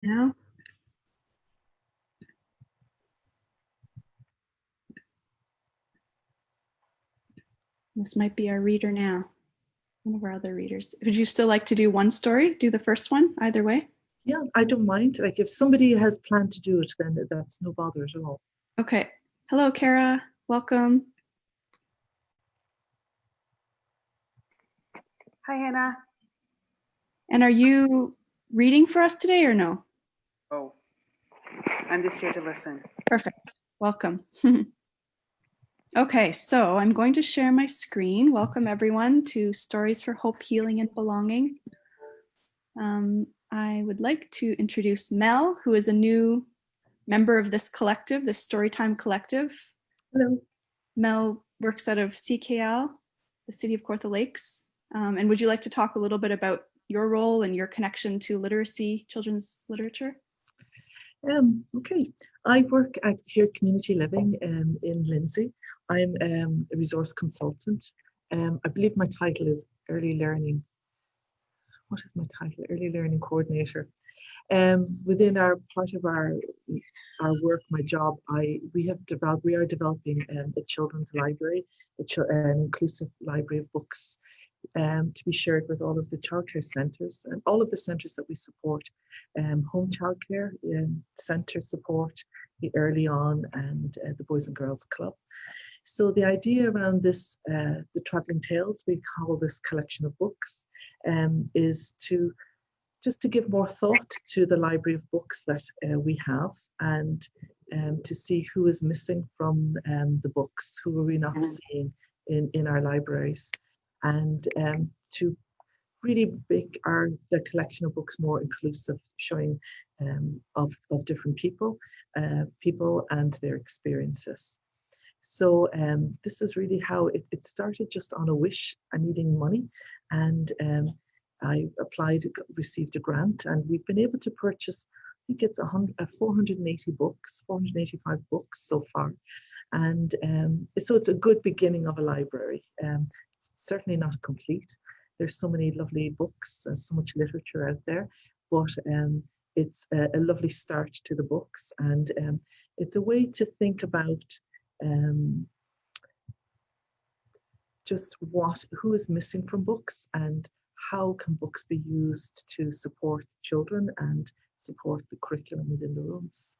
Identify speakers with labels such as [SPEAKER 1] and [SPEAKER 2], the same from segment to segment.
[SPEAKER 1] Now, this might be our reader now, one of our other readers. Would you still like to do one story? Do the first one, either way?
[SPEAKER 2] Yeah, I don't mind. Like if somebody has planned to do it, then that's no bother at all.
[SPEAKER 1] Okay. Hello, Kara. Welcome.
[SPEAKER 3] Hi, Hannah.
[SPEAKER 1] And are you reading for us today or no?
[SPEAKER 3] Oh, I'm just here to listen.
[SPEAKER 1] Perfect. Welcome. Okay, so I'm going to share my screen. Welcome everyone to Stories for Hope, Healing, and Belonging. I would like to introduce Mel, who is a new member of this collective, this Storytime Collective.
[SPEAKER 2] Hello.
[SPEAKER 1] Mel works out of CKL, the City of Kawartha Lakes. And would you like to talk a little bit about your role and your connection to literacy, children's literature?
[SPEAKER 2] Okay, I work at here at Community Living in Lindsay. I'm a resource consultant. I believe my title is Early Learning. What is my title? Early Learning Coordinator. Within our part of our work, my job, we are developing a children's library, an inclusive library of books to be shared with all of the childcare centres and all of the centres that we support, home childcare centre support, the Early On and the Boys and Girls Club. So the idea around this, the Travelling Tales, we call this collection of books, is to just to give more thought to the library of books that we have, and to see who is missing from the books, who are we not seeing in our libraries, and to really make the collection of books more inclusive, showing of different people and their experiences. So this is really how it started, just on a wish and needing money, and I applied, received a grant, and we've been able to purchase, I think it's 480 books, 485 books so far. And so it's a good beginning of a library. It's certainly not complete. There's so many lovely books and so much literature out there, but it's a lovely start to the books. And it's a way to think about just who is missing from books, and how can books be used to support children and support the curriculum within the rooms.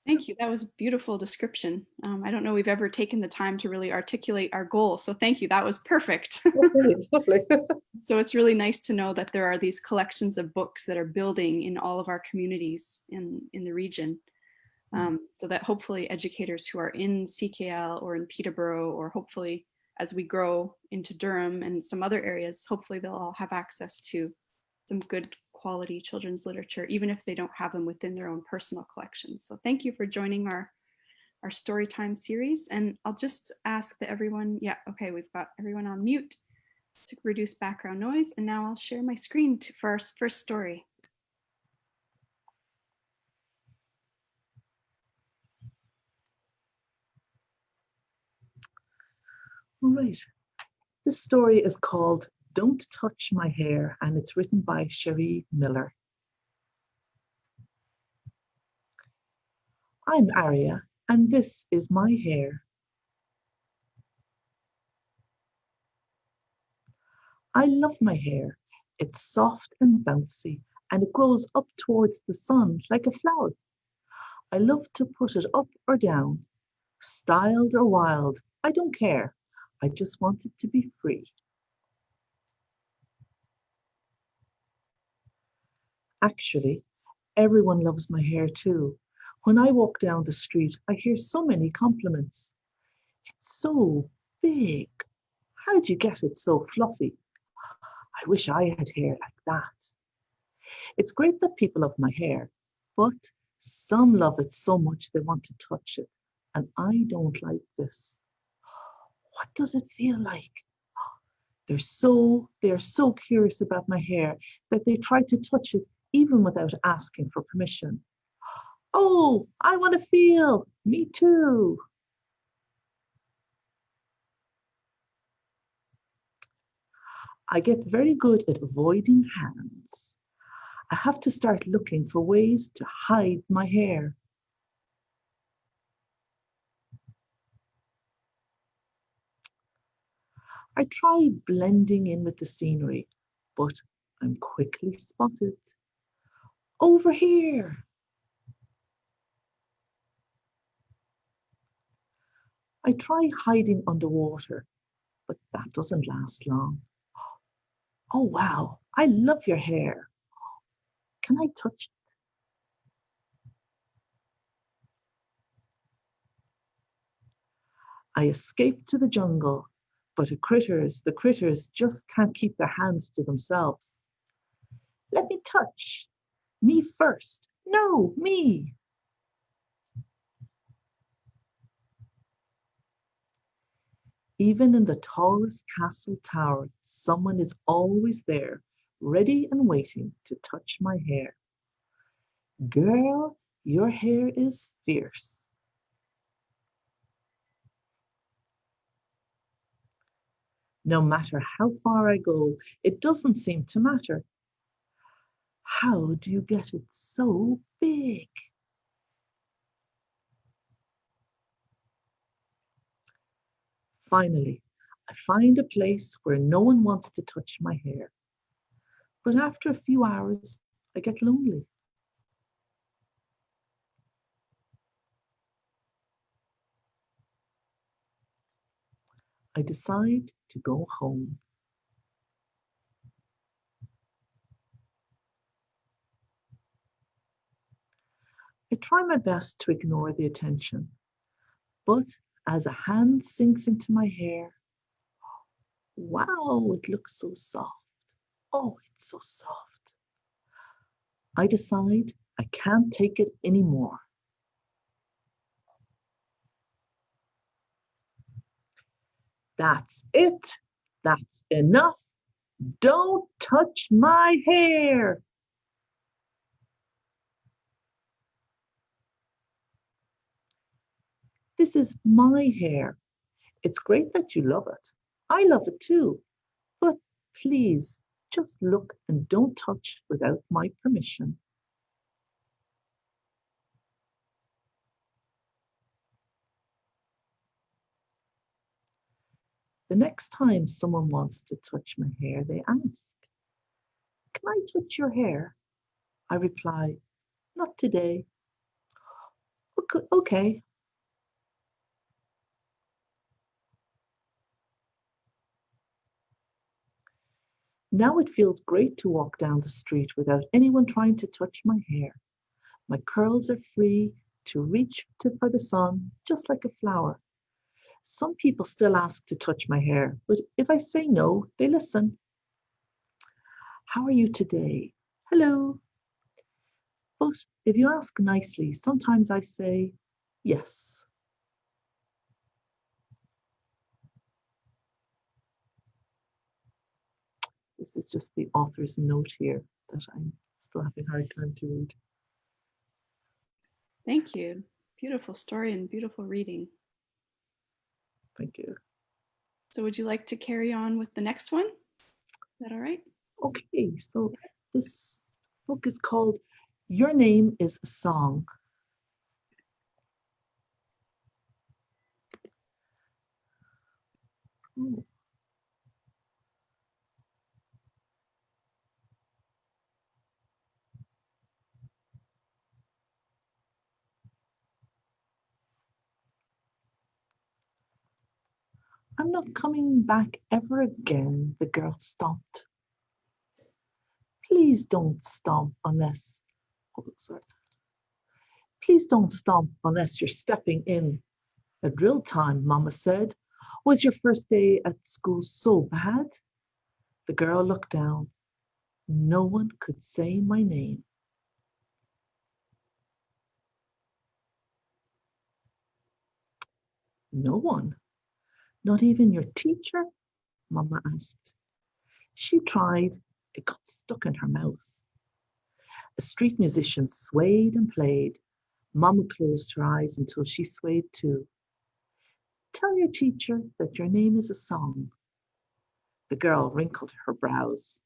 [SPEAKER 1] Thank you. That was a beautiful description. I don't know we've ever taken the time to really articulate our goal, so thank you. That was perfect.
[SPEAKER 2] Lovely.
[SPEAKER 1] So it's really nice to know that there are these collections of books that are building in all of our communities in the region, so that hopefully educators who are in CKL or in Peterborough, or hopefully as we grow into Durham and some other areas, hopefully they'll all have access to some good quality children's literature, even if they don't have them within their own personal collections. So thank you for joining our Storytime series. And I'll just ask that everyone, yeah, okay, we've got everyone on mute to reduce background noise. And now I'll share my screen for our first story.
[SPEAKER 2] All right. This story is called Don't Touch My Hair, and it's written by Cherie Miller. I'm Aria, and this is my hair. I love my hair. It's soft and bouncy, and it grows up towards the sun like a flower. I love to put it up or down, styled or wild, I don't care. I just want it to be free. Actually, everyone loves my hair too. When I walk down the street, I hear so many compliments. It's so big. How'd you get it so fluffy? I wish I had hair like that. It's great that people love my hair, but some love it so much they want to touch it, and I don't like this. What does it feel like? They are so curious about my hair that they try to touch it even without asking for permission. Oh, I want to feel. Me too. I get very good at avoiding hands. I have to start looking for ways to hide my hair. I try blending in with the scenery, but I'm quickly spotted. Over here! I try hiding underwater, but that doesn't last long. Oh wow, I love your hair. Can I touch it? I escape to the jungle, but the critters just can't keep their hands to themselves. Let me touch. Me first. No, me. Even in the tallest castle tower, someone is always there, ready and waiting to touch my hair. Girl, your hair is fierce. No matter how far I go, it doesn't seem to matter. How do you get it so big? Finally, I find a place where no one wants to touch my hair. But after a few hours, I get lonely. I decide to go home. I try my best to ignore the attention, but as a hand sinks into my hair, wow, it looks so soft. Oh, it's so soft. I decide I can't take it anymore. That's it. That's enough. Don't touch my hair. This is my hair. It's great that you love it. I love it too. But please, just look and don't touch without my permission. The next time someone wants to touch my hair, they ask, "Can I touch your hair?" I reply, "Not today." Okay. Now it feels great to walk down the street without anyone trying to touch my hair. My curls are free to reach for the sun, just like a flower. Some people still ask to touch my hair, but if I say no, they listen. How are you today? Hello. But if you ask nicely, sometimes I say yes. This is just the author's note here that I'm still having a hard time to read.
[SPEAKER 1] Thank you. Beautiful story and beautiful reading.
[SPEAKER 2] Thank you.
[SPEAKER 1] So would you like to carry on with the next one? Is that all right?
[SPEAKER 2] Okay, so this book is called Your Name is a Song. Oh. I'm not coming back ever again, the girl stomped. Please don't stomp unless, oh, sorry. Please don't stomp unless you're stepping in. A drill time, Mama said. Was your first day at school so bad? The girl looked down. No one could say my name. No one? Not even your teacher? Mama asked. She tried. It got stuck in her mouth. A street musician swayed and played. Mama closed her eyes until she swayed too. Tell your teacher that your name is a song. The girl wrinkled her brows.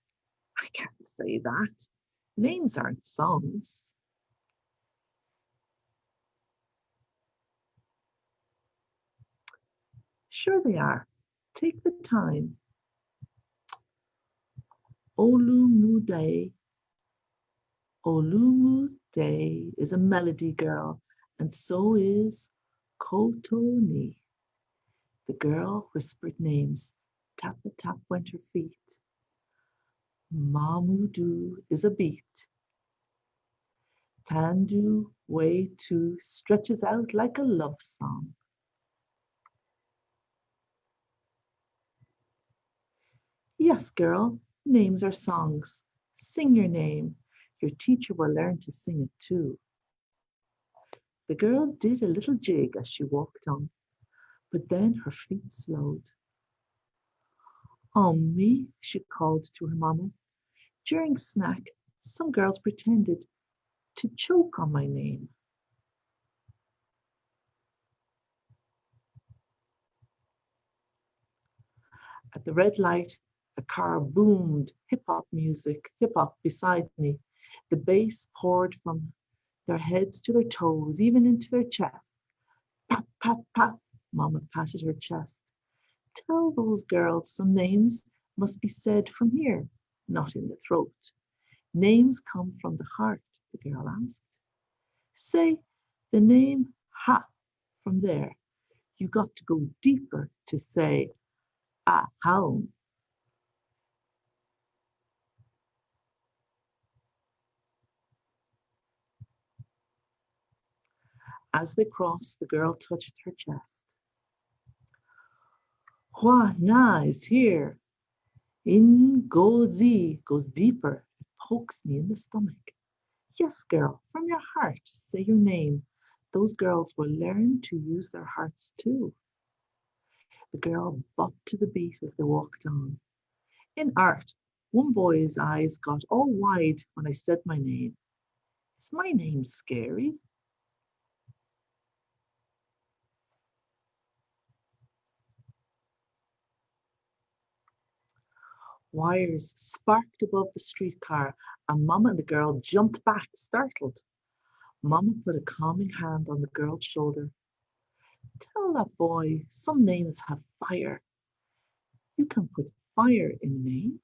[SPEAKER 2] I can't say that. Names aren't songs. Sure they are. Take the time. Olumude. Olumude is a melody girl, and so is Kotoni. The girl whispered names. Tap a tap went her feet. Mamudu is a beat. Tandu way too stretches out like a love song. Yes, girl, names are songs. Sing your name. Your teacher will learn to sing it too. The girl did a little jig as she walked on, but then her feet slowed. Ommi, she called to her mama. During snack, some girls pretended to choke on my name. At the red light, a car boomed hip hop music, hip hop beside me. The bass poured from their heads to their toes, even into their chests. Pat, pat, pat, Mama patted her chest. Tell those girls some names must be said from here, not in the throat. Names come from the heart, the girl asked. Say the name Ha from there. You got to go deeper to say Ahaun. As they crossed, the girl touched her chest. Hua Na is here. In Gozi goes deeper. It pokes me in the stomach. Yes, girl, from your heart, say your name. Those girls will learn to use their hearts too. The girl bopped to the beat as they walked on. In art, one boy's eyes got all wide when I said my name. Is my name scary? Wires sparked above the streetcar, and Mama and the girl jumped back, startled. Mama put a calming hand on the girl's shoulder. Tell that boy some names have fire. You can put fire in a name.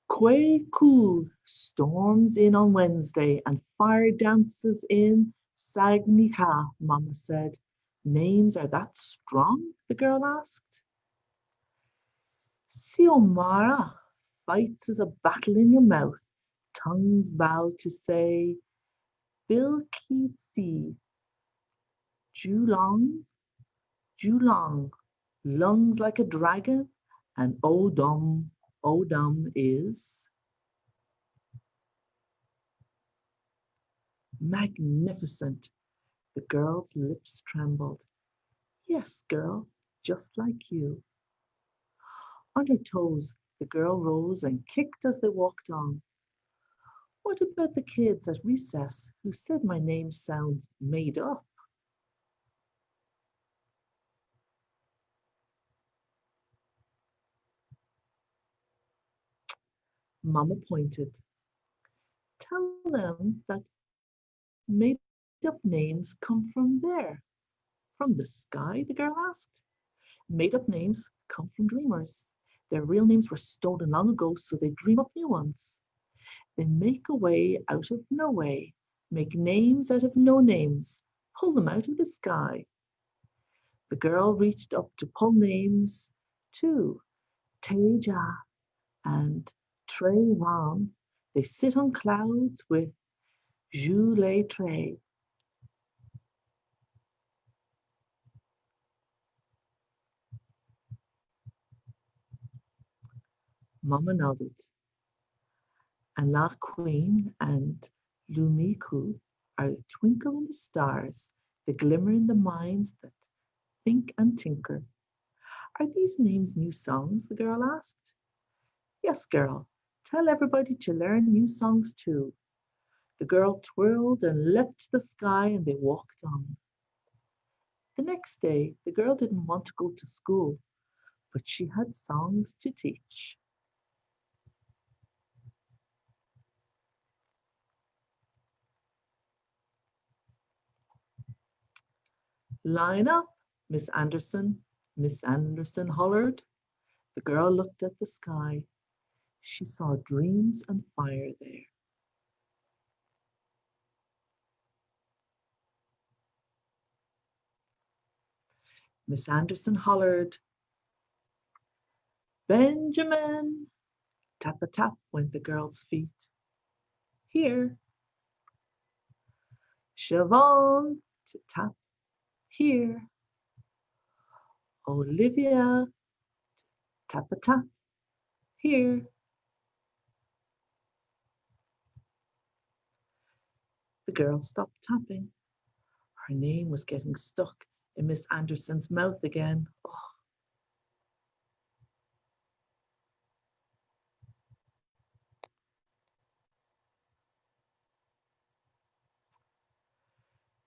[SPEAKER 2] Kweku storms in on Wednesday and fire dances in Sagnica, Mama said. Names are that strong? The girl asked. Siomara fights as a battle in your mouth. Tongues bow to say, Bilkisi, Julong, Julong, lungs like a dragon, and Odom, Odom is magnificent. The girl's lips trembled. Yes, girl, just like you. On her toes, the girl rose and kicked as they walked on. What about the kids at recess who said my name sounds made up? Mama pointed. Tell them that made up names come from there. From the sky, the girl asked. Made up names come from dreamers. Their real names were stolen long ago, so they dream up new ones. They make a way out of no way, make names out of no names, pull them out of the sky. The girl reached up to pull names too. Teja and Trey Wan. They sit on clouds with Julie Trey. Mama nodded. And La Queen and Lumiku are the twinkle in the stars, the glimmer in the minds that think and tinker. Are these names new songs? The girl asked. Yes, girl. Tell everybody to learn new songs too. The girl twirled and leapt to the sky and they walked on. The next day, the girl didn't want to go to school, but she had songs to teach. Line up, Miss Anderson. Miss Anderson hollered. The girl looked at the sky. She saw dreams and fire there. Miss Anderson hollered, Benjamin. Tap a tap went the girl's feet. Here. Siobhan, to tap. Here. Olivia, tap a tap. Here. The girl stopped tapping. Her name was getting stuck in Miss Anderson's mouth again. Oh.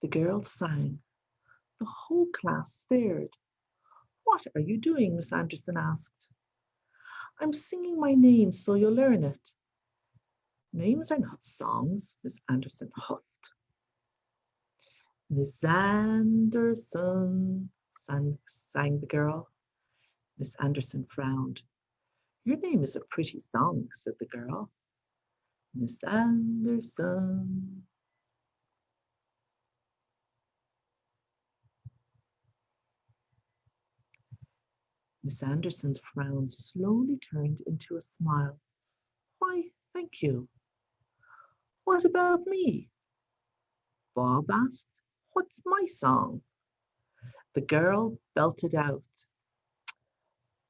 [SPEAKER 2] The girl sang. The whole class stared. What are you doing? Miss Anderson asked. I'm singing my name so you'll learn it. Names are not songs, Miss Anderson huffed. Miss Anderson, sang the girl. Miss Anderson frowned. Your name is a pretty song, said the girl. Miss Anderson. Miss Anderson's frown slowly turned into a smile. Why, thank you. What about me? Bob asked. What's my song? The girl belted out.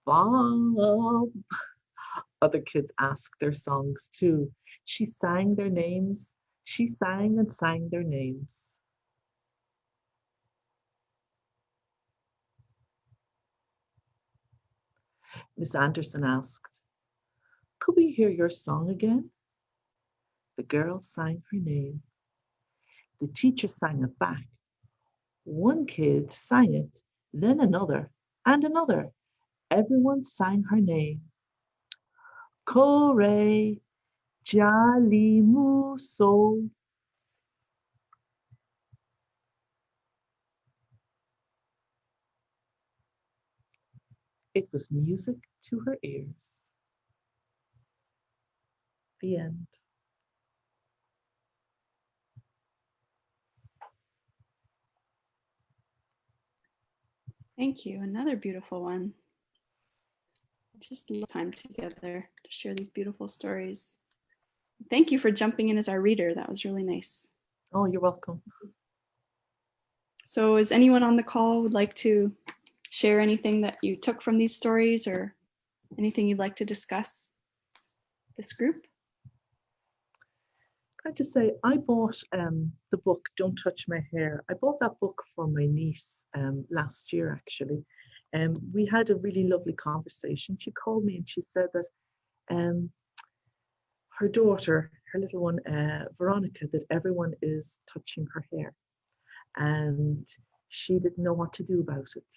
[SPEAKER 2] Bob. Other kids asked their songs too. She sang their names. She sang and sang their names. Miss Anderson asked, could we hear your song again? The girl sang her name. The teacher sang it back. One kid sang it, then another, and another. Everyone sang her name. Kore Jali Muso. It was music to her ears. The end.
[SPEAKER 1] Thank you. Another beautiful one. Just love time together to share these beautiful stories. Thank you for jumping in as our reader. That was really nice.
[SPEAKER 2] Oh, you're welcome.
[SPEAKER 1] So is anyone on the call would like to share anything that you took from these stories or anything you'd like to discuss this group?
[SPEAKER 2] I just say I bought the book Don't Touch My Hair. I bought that book for my niece last year actually. We had a really lovely conversation. She called me and she said that her daughter, her little one, Veronica, that everyone is touching her hair. And she didn't know what to do about it.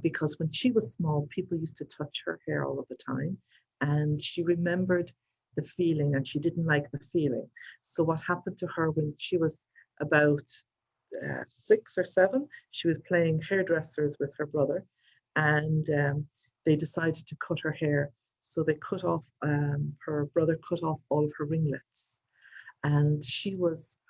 [SPEAKER 2] Because when she was small, people used to touch her hair all of the time. And she remembered the feeling and she didn't like the feeling. So what happened to her when she was about 6 or 7, she was playing hairdressers with her brother and they decided to cut her hair. So they cut off, her brother cut off all of her ringlets. And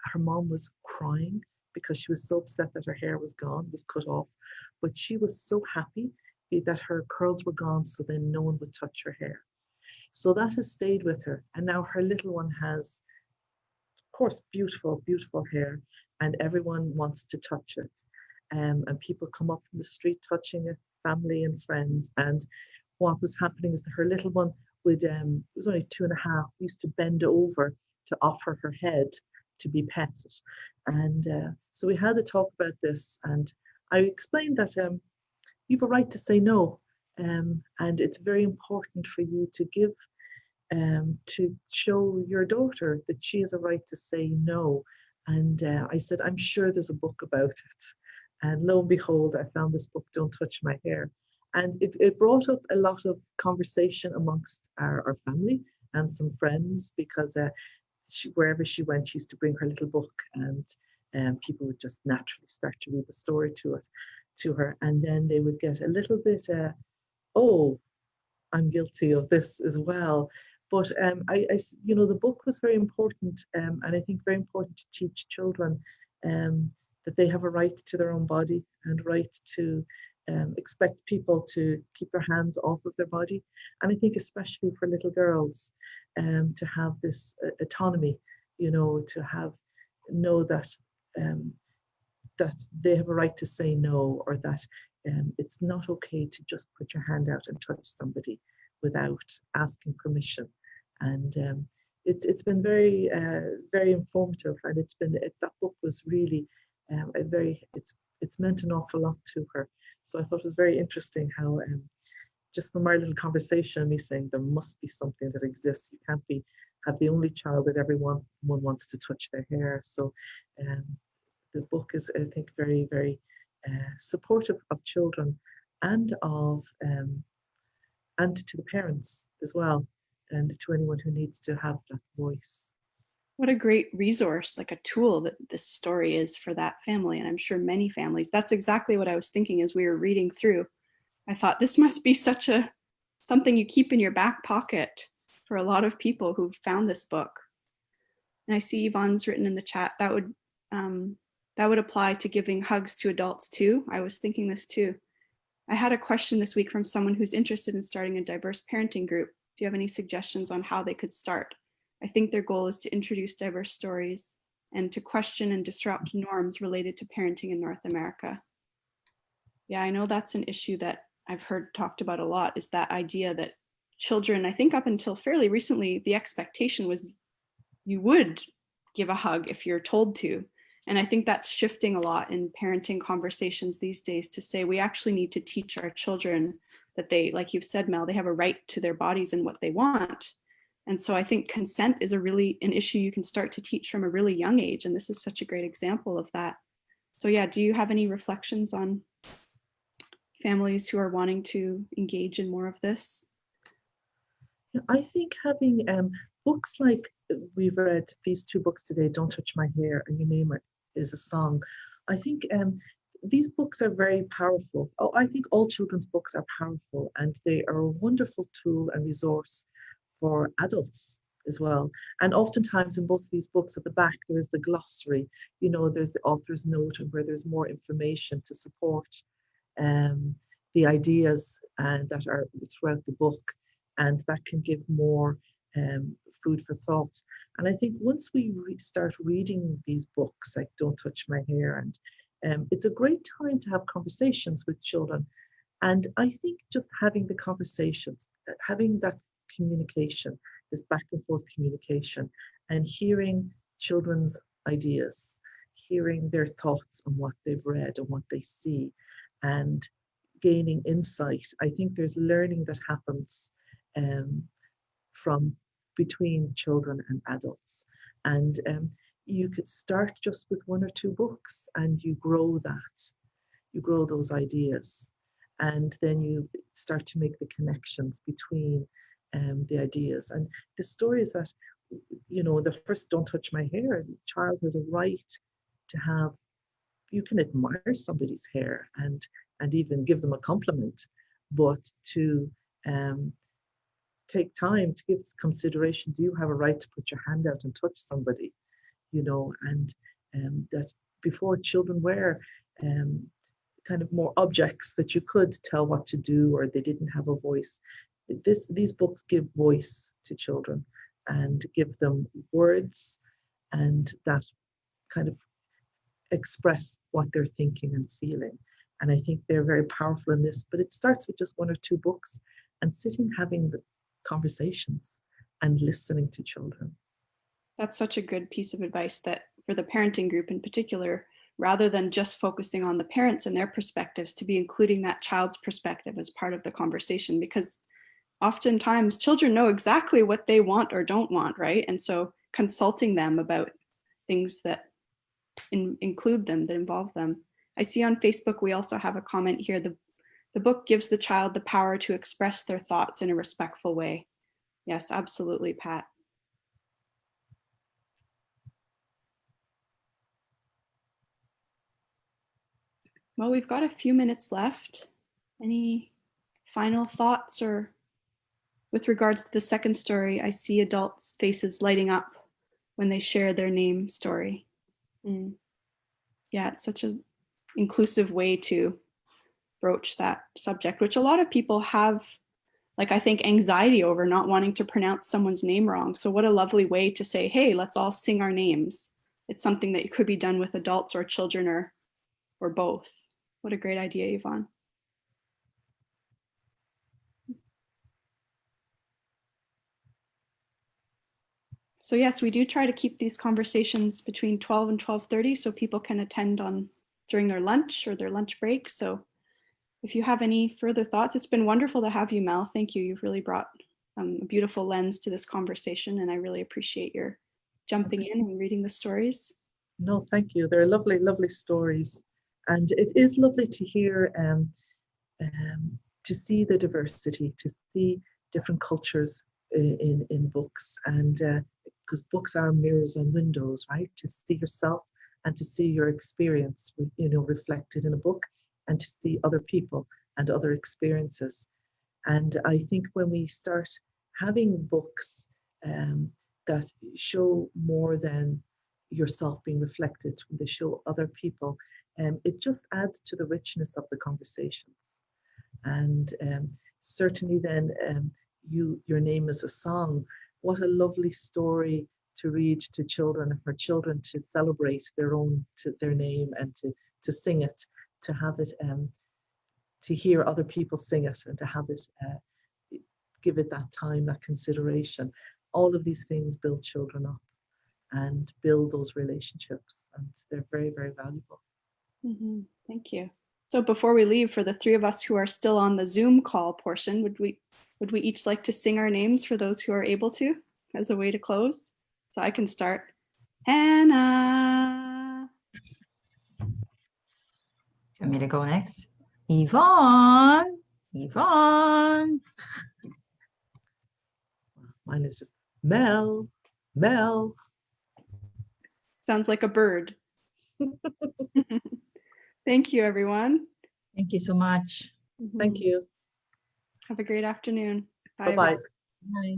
[SPEAKER 2] her mom was crying because she was so upset that her hair was gone, was cut off. But she was so happy that her curls were gone so then no one would touch her hair. So that has stayed with her. And now her little one has, of course, beautiful, beautiful hair and everyone wants to touch it. And people come up from the street touching it, family and friends. And what was happening is that her little one would, it was only 2.5, used to bend over to offer her head to be petted. And so we had a talk about this and I explained that you have a right to say no. And it's very important for you to give, to show your daughter that she has a right to say no. And I said, I'm sure there's a book about it. And lo and behold, I found this book, Don't Touch My Hair. And it brought up a lot of conversation amongst our family and some friends, because wherever she went, she used to bring her little book, and people would just naturally start to read the story to her. And then they would get a little bit, oh, I'm guilty of this as well. But the book was very important, and I think very important to teach children that they have a right to their own body, and right to expect people to keep their hands off of their body. And I think especially for little girls, to have this autonomy, to know that that they have a right to say no, or that it's not okay to just put your hand out and touch somebody without asking permission. And it's been very very informative, and that book was really it's meant an awful lot to her. So I thought it was very interesting how just from our little conversation, me saying there must be something that exists. You can't have the only child that everyone wants to touch their hair. So the book is, I think, very, very supportive of children, and and to the parents as well, and to anyone who needs to have that voice.
[SPEAKER 1] What a great resource, like a tool that this story is for that family. And I'm sure many families, that's exactly what I was thinking as we were reading through. I thought this must be something you keep in your back pocket for a lot of people who've found this book. And I see Yvonne's written in the chat that would apply to giving hugs to adults too. I was thinking this too. I had a question this week from someone who's interested in starting a diverse parenting group. Do you have any suggestions on how they could start? I think their goal is to introduce diverse stories and to question and disrupt norms related to parenting in North America. Yeah, I know that's an issue that I've heard talked about a lot, is that idea that children, I think up until fairly recently, the expectation was you would give a hug if you're told to. And I think that's shifting a lot in parenting conversations these days, to say we actually need to teach our children that they, like you've said, Mel, they have a right to their bodies and what they want. And so I think consent is an issue you can start to teach from a really young age. And this is such a great example of that. So yeah, do you have any reflections on families who are wanting to engage in more of this?
[SPEAKER 2] I think having books like we've read, these two books today, Don't Touch My Hair and You Name It Is a Song. I think these books are very powerful. Oh, I think all children's books are powerful, and they are a wonderful tool and resource for adults as well. And oftentimes in both of these books, at the back there is the glossary, there's the author's note, and where there's more information to support the ideas that are throughout the book, and that can give more food for thought. And I think once we start reading these books like Don't Touch My Hair, and it's a great time to have conversations with children. And I think just having the conversations, having that communication, this back and forth communication, and hearing children's ideas, hearing their thoughts on what they've read and what they see, and gaining insight. I think there's learning that happens from between children and adults. And you could start just with one or two books, and you grow those ideas. And then you start to make the connections between the ideas. And the story is that, the first Don't Touch My Hair, the child has a right to have, you can admire somebody's hair and even give them a compliment, but to take time to give consideration. Do you have a right to put your hand out and touch somebody? And that before, children were kind of more objects that you could tell what to do, or they didn't have a voice. These books give voice to children and give them words, and that kind of express what they're thinking and feeling. And I think they're very powerful in this, but it starts with just one or two books, and sitting, having the conversations and listening to children.
[SPEAKER 1] That's such a good piece of advice, that for the parenting group in particular, rather than just focusing on the parents and their perspectives, to be including that child's perspective as part of the conversation, because oftentimes children know exactly what they want or don't want, right? And so consulting them about things that include them, that involve them, I see on Facebook, we also have a comment here. The book gives the child the power to express their thoughts in a respectful way. Yes, absolutely, Pat. Well, we've got a few minutes left. Any final thoughts, or with regards to the second story, I see adults' faces lighting up when they share their name story. Yeah, it's such an inclusive way to broach that subject, which a lot of people have, like, I think, anxiety over not wanting to pronounce someone's name wrong. So what a lovely way to say, hey, let's all sing our names. It's something that could be done with adults or children or both. What a great idea, Yvonne. So yes, we do try to keep these conversations between 12 and 12:30 so people can attend during their lunch or their lunch break. So if you have any further thoughts, it's been wonderful to have you, Mel. Thank you. You've really brought a beautiful lens to this conversation, and I really appreciate your jumping in and reading the stories.
[SPEAKER 2] No, thank you. They're lovely, lovely stories. And it is lovely to hear, to see the diversity, to see different cultures in books. And because books are mirrors and windows, right? To see yourself and to see your experience, reflected in a book, and to see other people and other experiences. And I think when we start having books that show more than yourself being reflected, when they show other people, it just adds to the richness of the conversations. And certainly then your name is a song. What a lovely story to read to children, and for children to celebrate their name and to sing it, to have it, to hear other people sing it, and to have it, give it that time, that consideration. All of these things build children up and build those relationships, and they're very, very valuable.
[SPEAKER 1] Mm-hmm. Thank you. So before we leave, for the three of us who are still on the Zoom call portion, would we each like to sing our names for those who are able to, as a way to close? So I can start. Hannah.
[SPEAKER 4] Do you want me to go next? Yvonne. Yvonne.
[SPEAKER 2] Mine is just Mel. Mel.
[SPEAKER 1] Sounds like a bird. Thank you, everyone.
[SPEAKER 4] Thank you so much.
[SPEAKER 2] Thank you.
[SPEAKER 1] Have a great afternoon. Bye.
[SPEAKER 2] Bye-bye.
[SPEAKER 4] Bye.